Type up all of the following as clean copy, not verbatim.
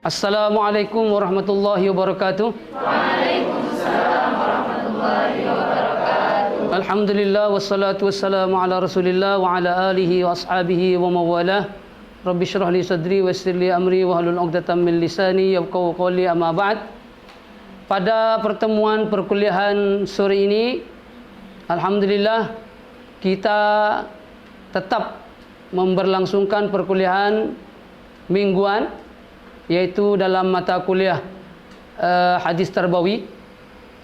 Assalamualaikum warahmatullahi wabarakatuh. Waalaikumsalam warahmatullahi wabarakatuh. Alhamdulillah wassalatu wassalamu ala Rasulillah wa ala alihi wa ashabihi wa mawalah. Rabbi syrah li sadri wa yassir li amri wa hlul 'uqdatam min lisani yafqahu qawli, amma ba'd. Pada pertemuan perkuliahan sore ini, alhamdulillah kita tetap memberlangsungkan perkuliahan mingguan, yaitu dalam mata kuliah hadis tarbawi,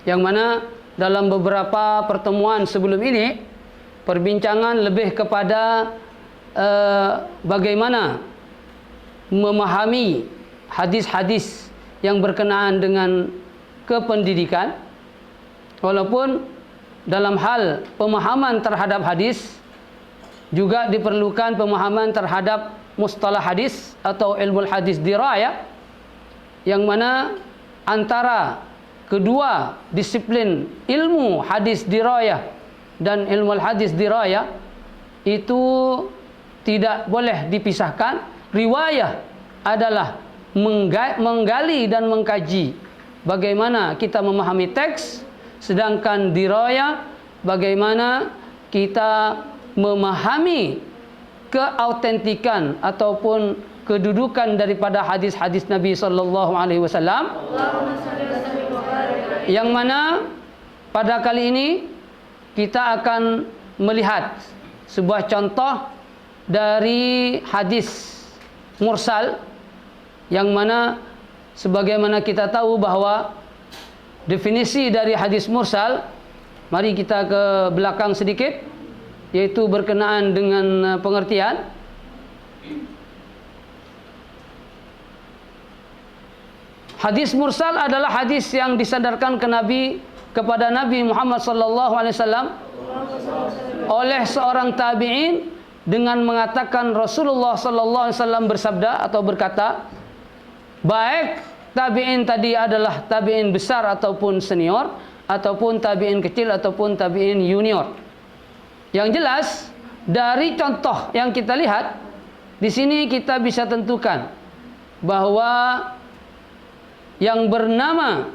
yang mana dalam beberapa pertemuan sebelum ini perbincangan lebih kepada bagaimana memahami hadis-hadis yang berkenaan dengan kependidikan, walaupun dalam hal pemahaman terhadap hadis juga diperlukan pemahaman terhadap mustalah hadis atau ilmu hadis dirayah, yang mana antara kedua disiplin ilmu hadis dirayah dan ilmu hadis dirayah itu tidak boleh dipisahkan. Riwayah adalah menggali dan mengkaji bagaimana kita memahami teks, sedangkan dirayah bagaimana kita memahami keautentikan ataupun kedudukan daripada hadis-hadis Nabi sallallahu alaihi wasallam, yang mana pada kali ini kita akan melihat sebuah contoh dari hadis mursal, yang mana sebagaimana kita tahu bahwa definisi dari hadis mursal, mari kita ke belakang sedikit, yaitu berkenaan dengan pengertian. Hadis mursal adalah hadis yang disandarkan kepada Nabi Muhammad sallallahu alaihi wasallam oleh seorang tabi'in dengan mengatakan Rasulullah sallallahu alaihi wasallam bersabda atau berkata, baik tabi'in tadi adalah tabi'in besar ataupun senior, ataupun tabi'in kecil ataupun tabi'in junior. Yang jelas dari contoh yang kita lihat di sini kita bisa tentukan bahwa yang bernama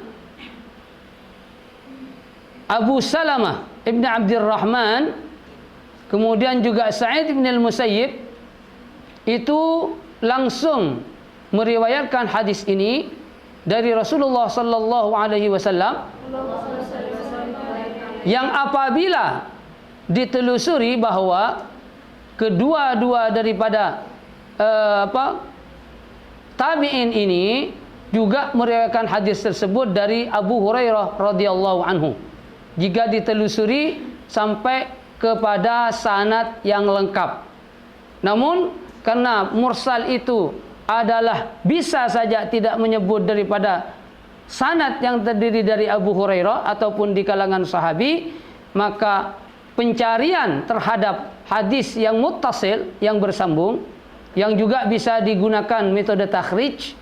Abu Salamah ibn Abdurrahman, kemudian juga Sa'id ibn al-Musayyib, itu langsung meriwayatkan hadis ini dari Rasulullah sallallahu alaihi wasallam, yang apabila ditelusuri bahwa kedua-dua daripada tabi'in ini juga meriwayatkan hadis tersebut dari Abu Hurairah radhiyallahu anhu. Jika ditelusuri sampai kepada sanad yang lengkap. Namun karena mursal itu adalah bisa saja tidak menyebut daripada sanad yang terdiri dari Abu Hurairah ataupun di kalangan sahabi, maka pencarian terhadap hadis yang muttasil, yang bersambung, yang juga bisa digunakan metode takhrij,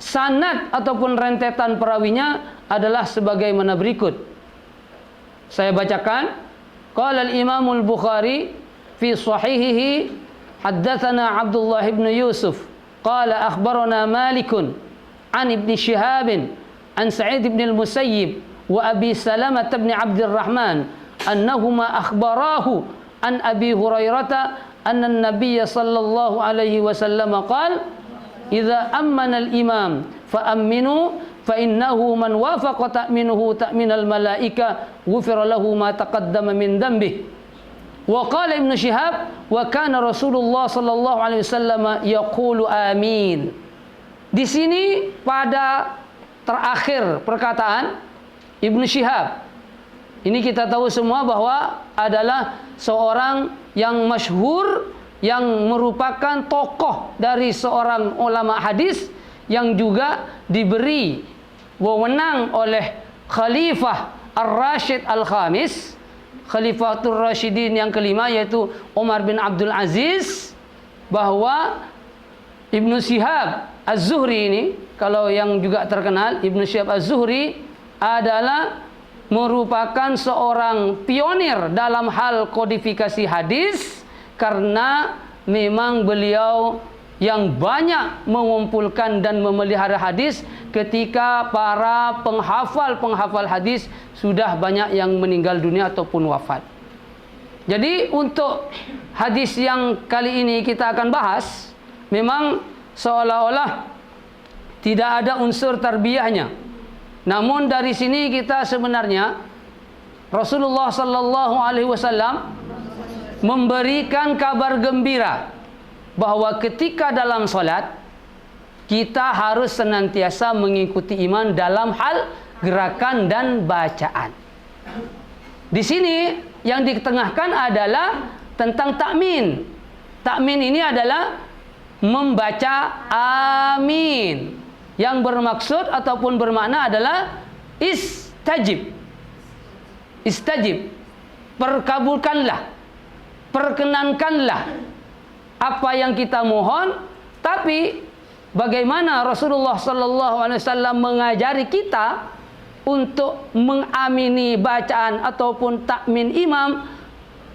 sanad ataupun rentetan perawinya adalah sebagaimana berikut. Saya bacakan. Qala al-Imam al-Bukhari fi sahihihi, haddatsana Abdullah ibn Yusuf qala akhbarana Malikun an Ibn Shihab an Sa'id ibn al-Musayyib wa Abi Salamah ibn Abdurrahman annahuma akhbarahu an Abi Hurairah anna an-nabiy sallallahu alaihi wasallam qala idza ammana al-imam fa aminu fa innahu man wafaqa ta'minuhu ta'minal malaika ghufira lahu ma taqaddama min dhanbihi. Wa qala Ibn Shihab wa kana Rasulullah sallallahu alaihi wasallam yaqulu amin. Di sini pada terakhir perkataan Ibn Shihab, ini kita tahu semua bahwa adalah seorang yang masyhur, yang merupakan tokoh dari seorang ulama hadis, yang juga diberi wewenang oleh Khalifah Ar-Rasyid Al-Khamis, Khalifatul Rasyidin yang kelima, yaitu Umar bin Abdul Aziz, bahwa Ibn Shihab Az-Zuhri ini, kalau yang juga terkenal Ibn Shihab Az-Zuhri adalah merupakan seorang pionir dalam hal kodifikasi hadis, karena memang beliau yang banyak mengumpulkan dan memelihara hadis ketika para penghafal hadis sudah banyak yang meninggal dunia ataupun wafat. Jadi untuk hadis yang kali ini kita akan bahas, memang seolah-olah tidak ada unsur tarbiyahnya. Namun dari sini kita sebenarnya Rasulullah sallallahu alaihi wasallam memberikan kabar gembira bahwa ketika dalam salat kita harus senantiasa mengikuti imam dalam hal gerakan dan bacaan. Di sini yang ditengahkan adalah tentang takmin. Takmin ini adalah membaca amin, yang bermaksud ataupun bermakna adalah istajib. Istajib, perkabulkanlah, perkenankanlah apa yang kita mohon. Tapi bagaimana Rasulullah sallallahu alaihi wasallam mengajari kita untuk mengamini bacaan ataupun takmin imam,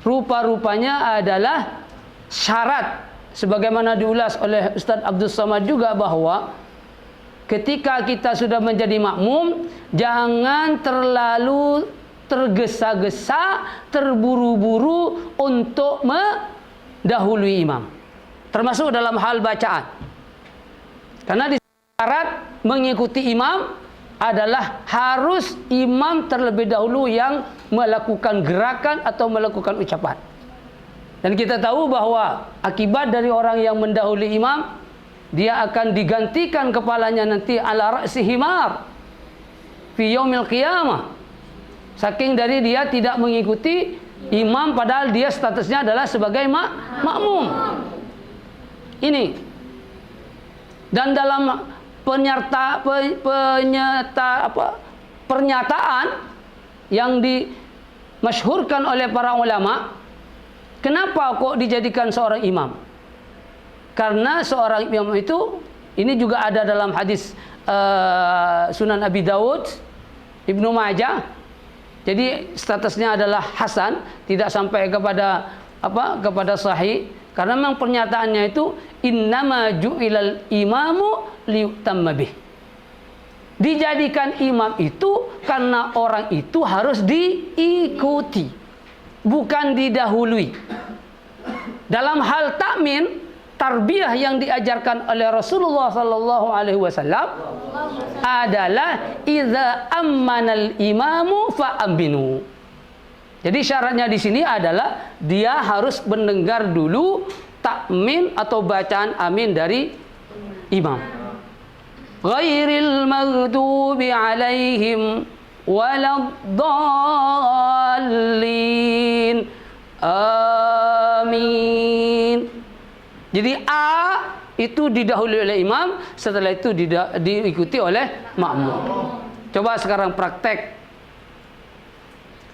rupa-rupanya adalah syarat, sebagaimana diulas oleh Ustaz Abdul Samad juga, bahwa ketika kita sudah menjadi makmum, jangan terlalu tergesa-gesa, terburu-buru untuk mendahului imam, termasuk dalam hal bacaan. Karena di syarat mengikuti imam adalah harus imam terlebih dahulu yang melakukan gerakan atau melakukan ucapan. Dan kita tahu bahwa akibat dari orang yang mendahului imam, dia akan digantikan kepalanya nanti ala ra'si himar fi yaumil qiyamah. Saking dari dia tidak mengikuti imam padahal dia statusnya adalah sebagai makmum. Ini. Dan dalam pernyataan yang dimasyhurkan oleh para ulama, kenapa kok dijadikan seorang imam? Karena seorang imam itu, ini juga ada dalam hadis Sunan Abi Dawud, Ibnu Majah. Jadi statusnya adalah hasan, tidak sampai kepada sahih. Karena memang pernyataannya itu innama ju'ilal imamu liyutamma bih. Dijadikan imam itu karena orang itu harus diikuti, bukan didahului. Dalam hal takmin, tarbiyah yang diajarkan oleh Rasulullah sallallahu alaihi wasallam adalah idza ammanal imamu fa'aminu. Jadi syaratnya di sini adalah dia harus mendengar dulu takmin atau bacaan amin dari imam. Ghairil maghdubi alaihim waladdallin. Amin. Jadi A itu didahului oleh imam, setelah itu diikuti oleh makmum. Coba sekarang praktek.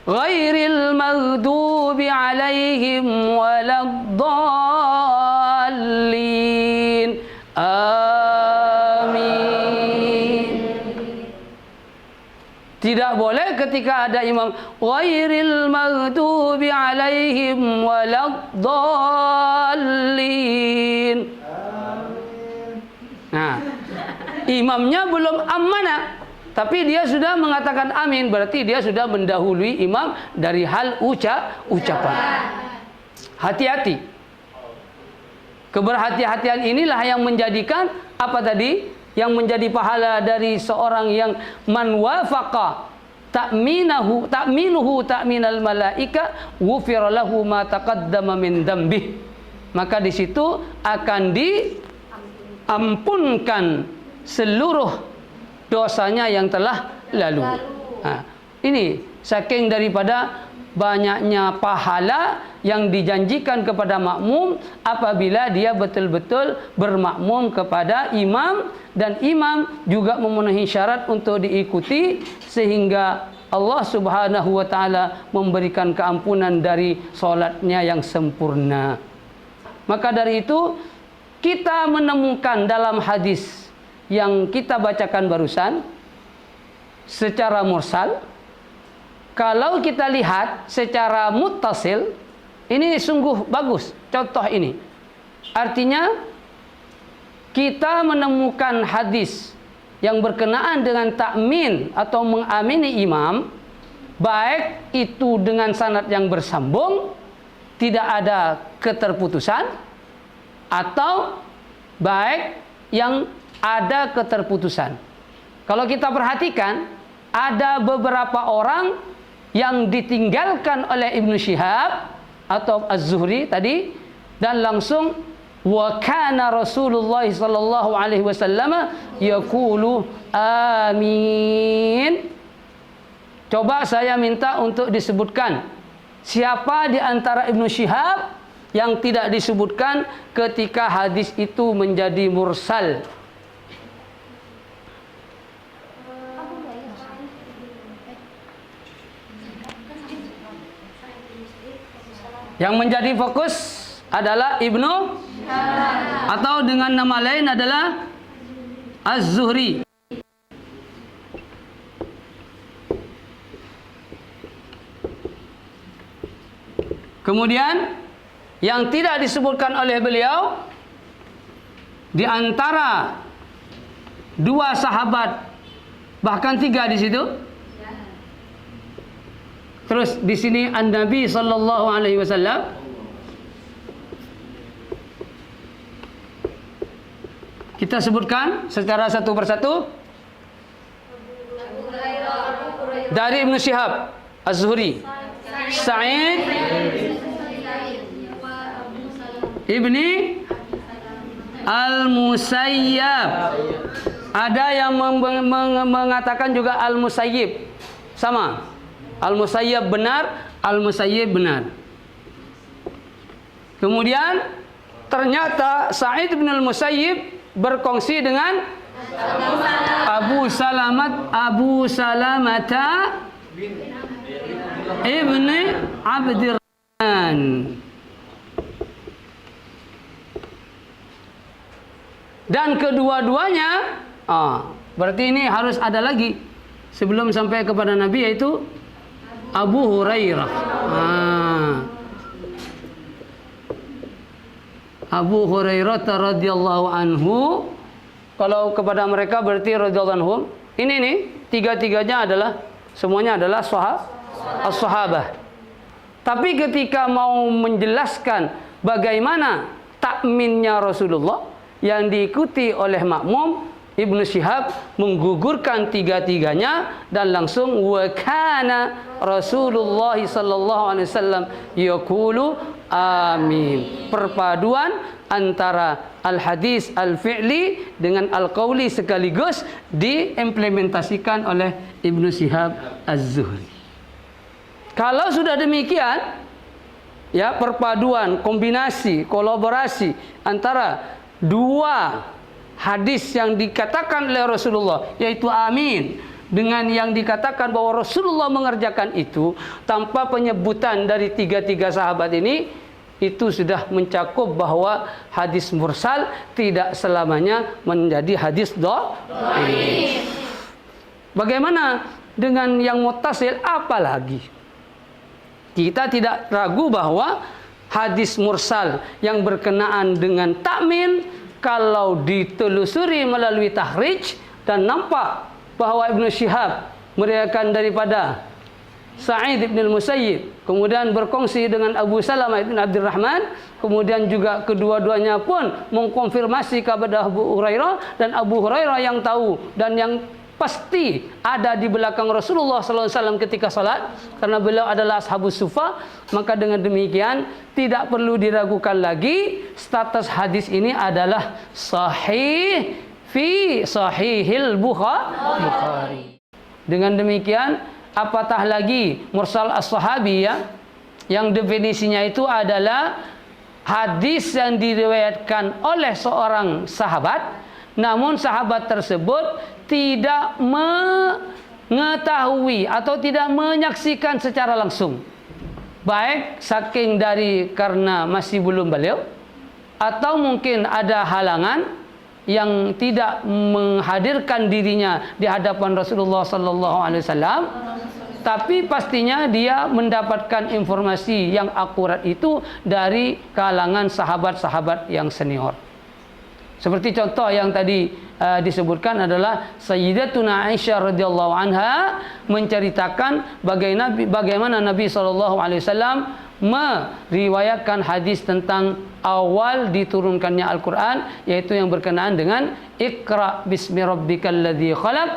Ghairil maghdubi alaihim waladdallin. Amin. Tidak boleh ketika ada imam ghairil maghdubi alaihim waladdallin. Nah, imamnya belum amanah, tapi dia sudah mengatakan amin, berarti dia sudah mendahului imam dari hal ucapan. Hati-hati. Keberhati-hatian inilah yang menjadikan apa tadi? Yang menjadi pahala dari seorang yang man wafaqa ta'minuhu ta'minal malaika ghufira lahu ma taqaddama min dambih. Maka di situ akan diampunkan seluruh dosanya yang telah lalu. Nah, ini saking daripada banyaknya pahala yang dijanjikan kepada makmum apabila dia betul-betul bermakmum kepada imam, dan imam juga memenuhi syarat untuk diikuti sehingga Allah Subhanahu wa taala memberikan keampunan dari salatnya yang sempurna. Maka dari itu kita menemukan dalam hadis yang kita bacakan barusan secara mursal, kalau kita lihat secara muttasil, ini sungguh bagus contoh ini. Artinya kita menemukan hadis yang berkenaan dengan takmin atau mengamini imam, baik itu dengan sanad yang bersambung, tidak ada keterputusan, atau baik yang ada keterputusan. Kalau kita perhatikan, ada beberapa orang yang ditinggalkan oleh Ibnu Syihab atau Az-Zuhri tadi, dan langsung wa kana Rasulullah sallallahu alaihi wasallam yaqulu amin. Coba saya minta untuk disebutkan siapa di antara Ibnu Syihab yang tidak disebutkan ketika hadis itu menjadi mursal. Yang menjadi fokus adalah Ibnu atau dengan nama lain adalah Az-Zuhri. Kemudian yang tidak disebutkan oleh beliau di antara dua sahabat, bahkan tiga di situ. Terus di sini An-Nabi sallallahu alaihi wasallam. Kita sebutkan secara satu persatu. Dari Ibnu Syihab, Az-Zuhri, Sa'id Ibni Al-Musayyab. Ada yang mengatakan juga Al-Musayyib. Sama. Al-Musayyab benar, Al-Musayyib benar. Kemudian ternyata Sa'id bin Al-Musayyib berkongsi dengan Abu Salamata Ibni Abdirrahman. Dan kedua-duanya, berarti ini harus ada lagi sebelum sampai kepada Nabi, yaitu Abu Hurairah. Abu Hurairah radhiyallahu anhu. Kalau kepada mereka berarti radhiyallahu anhum. Ini nih, tiga-tiganya adalah semuanya adalah as-sahabah. Tapi ketika mau menjelaskan bagaimana takminnya Rasulullah yang diikuti oleh makmum, Ibnu Syihab menggugurkan tiga-tiganya dan langsung wa kana Rasulullah sallallahu alaihi wasallam yaqulu amin. Perpaduan antara al-hadis al-fi'li dengan al-qauli sekaligus diimplementasikan oleh Ibnu Syihab Az-Zuhri. Kalau sudah demikian, ya, perpaduan, kombinasi, kolaborasi antara dua hadis yang dikatakan oleh Rasulullah, yaitu amin, dengan yang dikatakan bahwa Rasulullah mengerjakan itu tanpa penyebutan dari tiga-tiga sahabat ini, itu sudah mencakup bahwa hadis mursal tidak selamanya menjadi hadis dhaif. Bagaimana dengan yang muttasil? Apalagi kita tidak ragu bahwa hadis mursal yang berkenaan dengan takmin, kalau ditelusuri melalui tahrij dan nampak bahwa Ibnu Syihab meriwayatkan daripada Sa'id bin Al-Musayyib, kemudian berkongsi dengan Abu Salamah bin Abdirrahman, kemudian juga kedua-duanya pun mengkonfirmasi kepada Abu Hurairah, dan Abu Hurairah yang tahu dan yang pasti ada di belakang Rasulullah SAW ketika salat, karena beliau adalah ashabus sufa, maka dengan demikian tidak perlu diragukan lagi status hadis ini adalah sahih fi sahihil Bukhari. Dengan demikian, apatah lagi mursal as-sahabi, ya, yang definisinya itu adalah hadis yang diriwayatkan oleh seorang sahabat, namun sahabat tersebut tidak mengetahui atau tidak menyaksikan secara langsung, baik saking dari karena masih belum beliau, atau mungkin ada halangan yang tidak menghadirkan dirinya di hadapan Rasulullah sallallahu alaihi wasallam, tapi pastinya dia mendapatkan informasi yang akurat itu dari kalangan sahabat-sahabat yang senior. Seperti contoh yang tadi disebutkan adalah Sayyidatuna Aisyah radhiyallahu anha menceritakan bagaimana Nabi SAW meriwayatkan hadis tentang awal diturunkannya Al-Quran, yaitu yang berkenaan dengan Iqra bismi rabbikal ladzi khalaq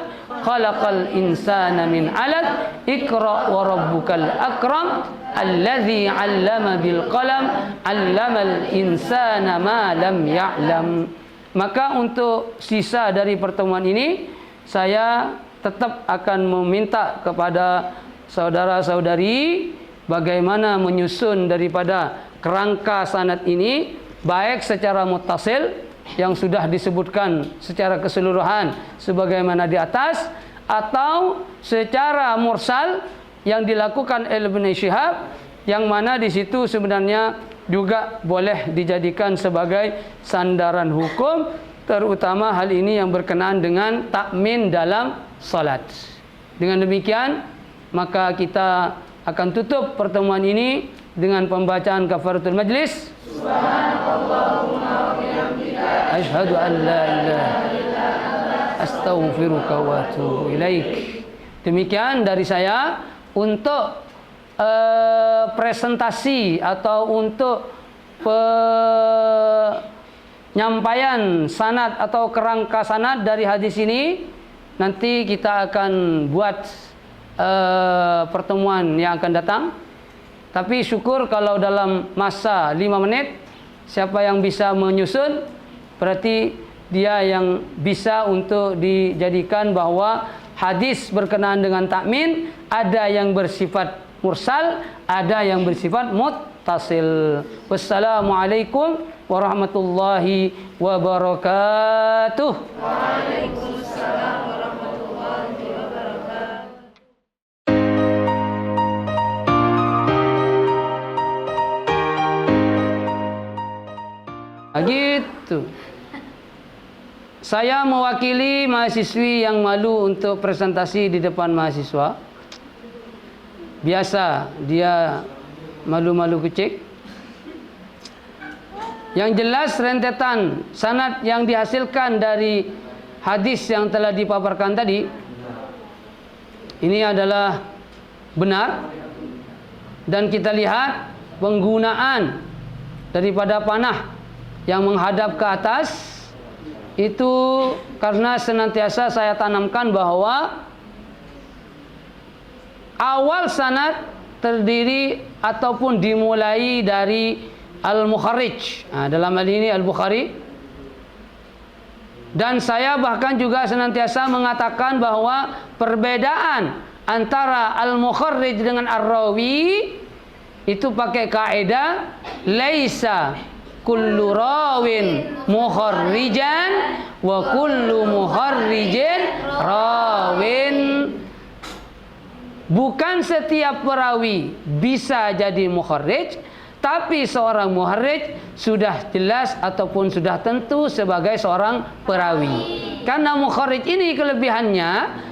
khalaqal insana min 'alaq Iqra wa rabbukal akram alladzi 'allama bil qalam 'allamal insana ma lam ya'lam. Maka untuk sisa dari pertemuan ini saya tetap akan meminta kepada saudara-saudari bagaimana menyusun daripada kerangka sanad ini, baik secara muttasil yang sudah disebutkan secara keseluruhan sebagaimana di atas, atau secara mursal yang dilakukan Ibnu Syihab, yang mana di situ sebenarnya juga boleh dijadikan sebagai sandaran hukum, terutama hal ini yang berkenaan dengan takmin dalam salat. Dengan demikian maka kita akan tutup pertemuan ini dengan pembacaan kafaratul majlis. Subhanallahumma wa bihamdika asyhadu an la ilaha illa anta astaghfiruka wa atubu ilaik. Demikian dari saya untuk presentasi atau untuk penyampaian sanad atau kerangka sanad dari hadis ini. Nanti kita akan buat pertemuan yang akan datang. Tapi syukur kalau dalam masa 5 menit siapa yang bisa menyusun, berarti dia yang bisa untuk dijadikan bahwa hadis berkenaan dengan takmin ada yang bersifat mursal, ada yang bersifat muttasil. Wassalamualaikum warahmatullahi wabarakatuh. Waalaikumsalam warahmatullahi wabarakatuh. Gitu. Saya mewakili mahasiswi yang malu untuk presentasi di depan mahasiswa. Biasa dia malu-malu kecil. Yang jelas rentetan sanad yang dihasilkan dari hadis yang telah dipaparkan tadi ini adalah benar, dan kita lihat penggunaan daripada panah yang menghadap ke atas itu karena senantiasa saya tanamkan bahwa awal sanad terdiri ataupun dimulai dari Al-Mukharrij. Dalam hal ini Al-Bukhari. Dan saya bahkan juga senantiasa mengatakan bahwa perbedaan antara Al-Mukharrij dengan Ar-Rawi itu pakai kaidah laisa kullu rawin mukharrijan wa kullu mukharrijin rawin. Bukan setiap perawi bisa jadi mukharrij, tapi seorang mukharrij sudah jelas ataupun sudah tentu sebagai seorang perawi. Karena mukharrij ini kelebihannya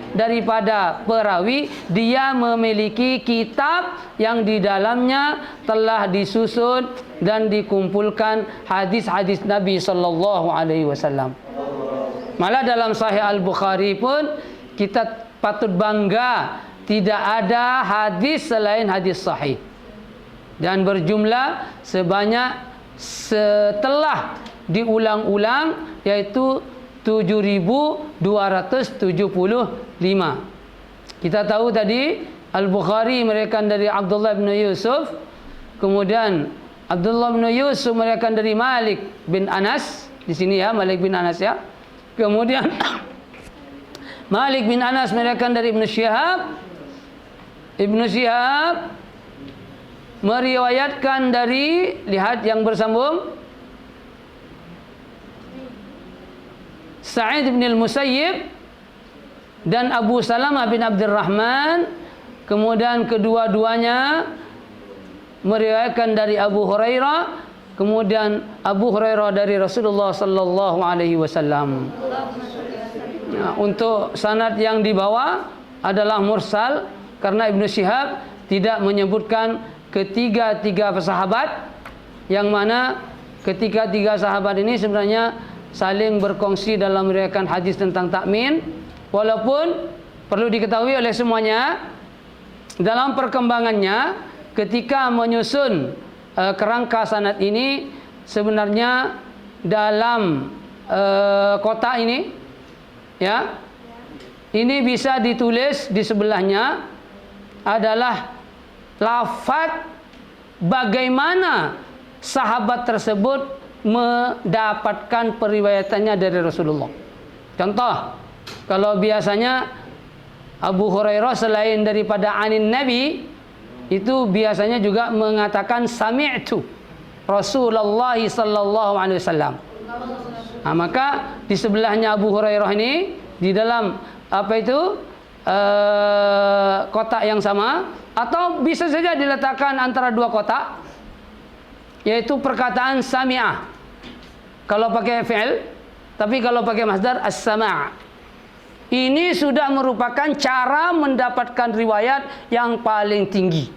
daripada perawi, dia memiliki kitab yang di dalamnya telah disusun dan dikumpulkan hadis-hadis Nabi sallallahu alaihi wasallam. Malah dalam Sahih Al-Bukhari pun kita patut bangga, tidak ada hadis selain hadis sahih. Dan berjumlah sebanyak setelah diulang-ulang yaitu 7.275. Kita tahu tadi Al-Bukhari meriwayatkan dari Abdullah bin Yusuf, kemudian Abdullah bin Yusuf meriwayatkan dari Malik bin Anas, di sini ya Malik bin Anas ya. Kemudian Malik bin Anas meriwayatkan dari Ibnu Syihab. Ibnu Syihab meriwayatkan dari, lihat yang bersambung, Sa'id bin al-Musayyib dan Abu Salamah bin Abdurrahman. Kemudian kedua-duanya meriwayatkan dari Abu Hurairah, kemudian Abu Hurairah dari Rasulullah sallallahu alaihi wasallam. Untuk sanad yang dibawa adalah mursal karena Ibnu Syihab tidak menyebutkan ketiga-tiga sahabat, yang mana ketiga-tiga sahabat ini sebenarnya saling berkongsi dalam meriwayatkan hadis tentang takmin, walaupun perlu diketahui oleh semuanya dalam perkembangannya ketika menyusun kerangka sanad ini, sebenarnya dalam kotak ini ya, ini bisa ditulis di sebelahnya adalah lafaz bagaimana sahabat tersebut mendapatkan periwayatannya dari Rasulullah. Contoh, kalau biasanya Abu Hurairah selain daripada anin Nabi, itu biasanya juga mengatakan sami'tu Rasulullah sallallahu alaihi wasallam. Nah, maka di sebelahnya Abu Hurairah ini, di dalam apa itu kotak yang sama, atau bisa saja diletakkan antara dua kotak, yaitu perkataan sami'ah kalau pakai fi'il, tapi kalau pakai masdar as-sama'. Ini sudah merupakan cara mendapatkan riwayat yang paling tinggi.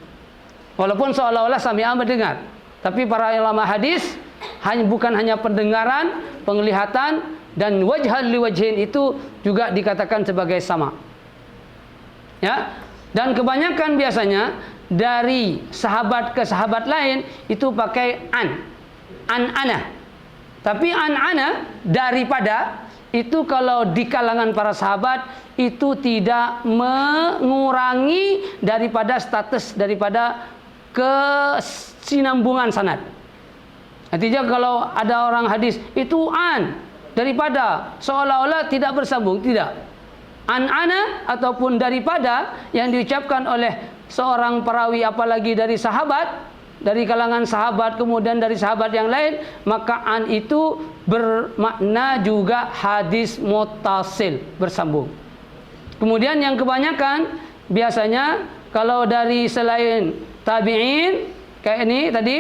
Walaupun seolah-olah sami'ah mendengar, tapi para ulama hadis bukan hanya pendengaran, penglihatan, dan wajhan li wajhin itu juga dikatakan sebagai sama. Ya. Dan kebanyakan biasanya dari sahabat ke sahabat lain itu pakai an-ana. Tapi an-ana daripada itu kalau di kalangan para sahabat itu tidak mengurangi daripada status daripada kesinambungan sanad. Artinya kalau ada orang hadis itu daripada, seolah-olah tidak bersambung, tidak. An-ana ataupun daripada yang diucapkan oleh seorang perawi, apalagi dari sahabat, dari kalangan sahabat kemudian dari sahabat yang lain, maka an itu bermakna juga hadis muttasil, bersambung. Kemudian yang kebanyakan biasanya kalau dari selain tabi'in kayak ini tadi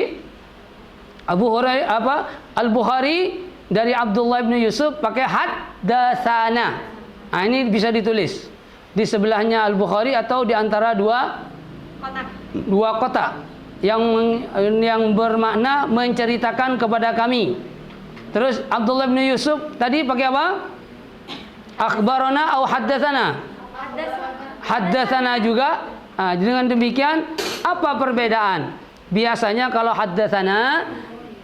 Abu Hurairah Al-Bukhari dari Abdullah bin Yusuf pakai haddatsana. Nah, ini bisa ditulis di sebelahnya Al-Bukhari atau di antara dua kotak yang bermakna menceritakan kepada kami. Terus Abdullah bin Yusuf tadi pakai apa? Akhbarana atau haddatsana? Haddatsana juga. Nah, dengan demikian apa perbedaan? Biasanya kalau haddatsana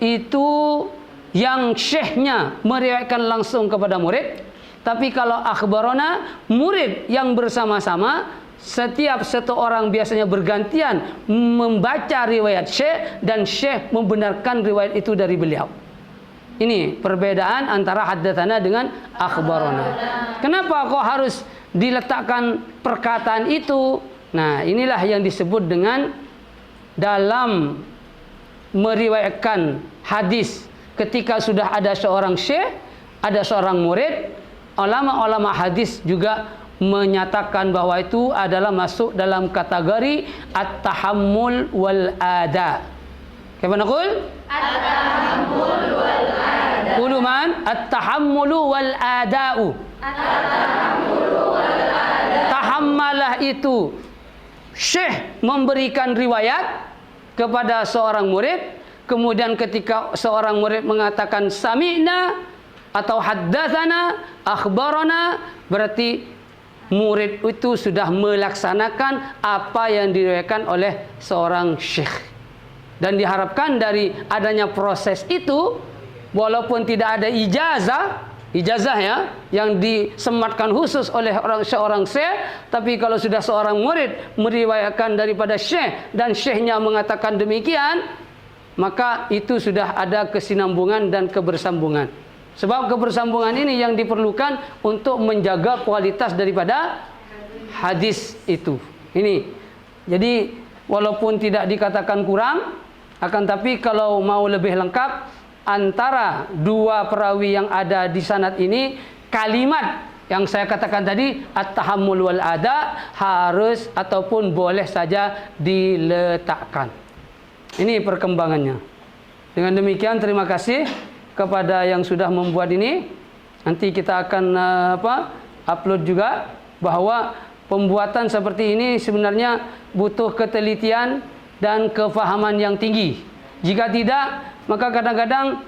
itu yang syekhnya meriwayatkan langsung kepada murid. Tapi kalau akhbarana, murid yang bersama-sama, setiap satu orang biasanya bergantian membaca riwayat syekh dan syekh membenarkan riwayat itu dari beliau. Ini perbedaan antara haddatsana dengan akhbarana. Kenapa kok harus diletakkan perkataan itu? Nah, inilah yang disebut dengan dalam meriwayatkan hadis, ketika sudah ada seorang syekh, ada seorang murid, ulama-ulama hadis juga menyatakan bahwa itu adalah masuk dalam kategori at-tahammul wal ada. Kaifa naqul? At-tahammul wal ada. Qulu man at-tahammulu wal ada'u. At-tahammulu wal ada. Tahammalah itu syekh memberikan riwayat kepada seorang murid, kemudian ketika seorang murid mengatakan sami'na atau haddatsana, akhbarana, berarti murid itu sudah melaksanakan apa yang diriwayatkan oleh seorang syekh. Dan diharapkan dari adanya proses itu, walaupun tidak ada ijazah ya, yang disematkan khusus oleh seorang syekh, tapi kalau sudah seorang murid meriwayatkan daripada syekh dan syekhnya mengatakan demikian, maka itu sudah ada kesinambungan dan kebersambungan. Sebab kebersambungan ini yang diperlukan untuk menjaga kualitas daripada hadis itu. Ini. Jadi walaupun tidak dikatakan kurang, akan tapi kalau mau lebih lengkap, antara dua perawi yang ada di sanad ini, kalimat yang saya katakan tadi at-tahammul wal ada harus ataupun boleh saja diletakkan. Ini perkembangannya. Dengan demikian terima kasih kepada yang sudah membuat ini. Nanti kita akan upload juga, bahwa pembuatan seperti ini sebenarnya butuh ketelitian dan kefahaman yang tinggi. Jika tidak, maka kadang-kadang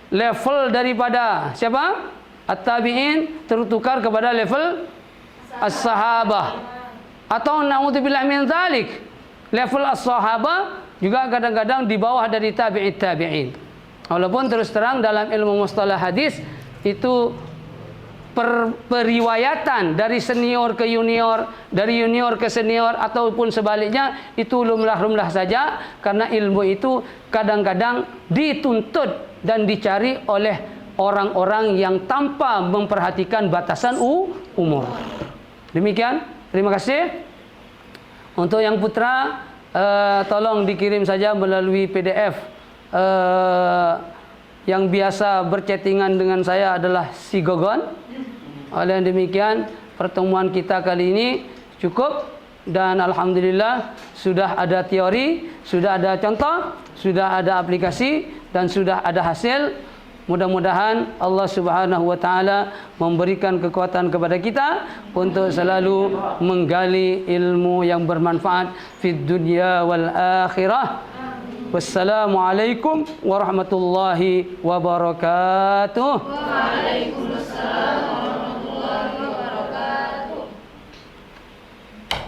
level daripada siapa? At-tabi'in tertukar kepada level as-sahabah. Atau na'udzubillah min dzalik, level as-sahabah juga kadang-kadang di bawah dari tabi'in. Walaupun terus terang dalam ilmu mustalah hadis itu periwayatan dari senior ke junior, dari junior ke senior ataupun sebaliknya itu lumrah-lumrah saja, karena ilmu itu kadang-kadang dituntut dan dicari oleh orang-orang yang tanpa memperhatikan batasan umur. Demikian, terima kasih. Untuk yang putra, tolong dikirim saja melalui PDF. Yang biasa berchattingan dengan saya adalah si Gogon. Oleh demikian, pertemuan kita kali ini cukup, dan alhamdulillah sudah ada teori, sudah ada contoh, sudah ada aplikasi, dan sudah ada hasil. Mudah-mudahan Allah Subhanahu wa taala memberikan kekuatan kepada kita untuk selalu menggali ilmu yang bermanfaat fid dunya wal akhirah. Wassalamualaikum warahmatullahi wabarakatuh. Waalaikumsalam.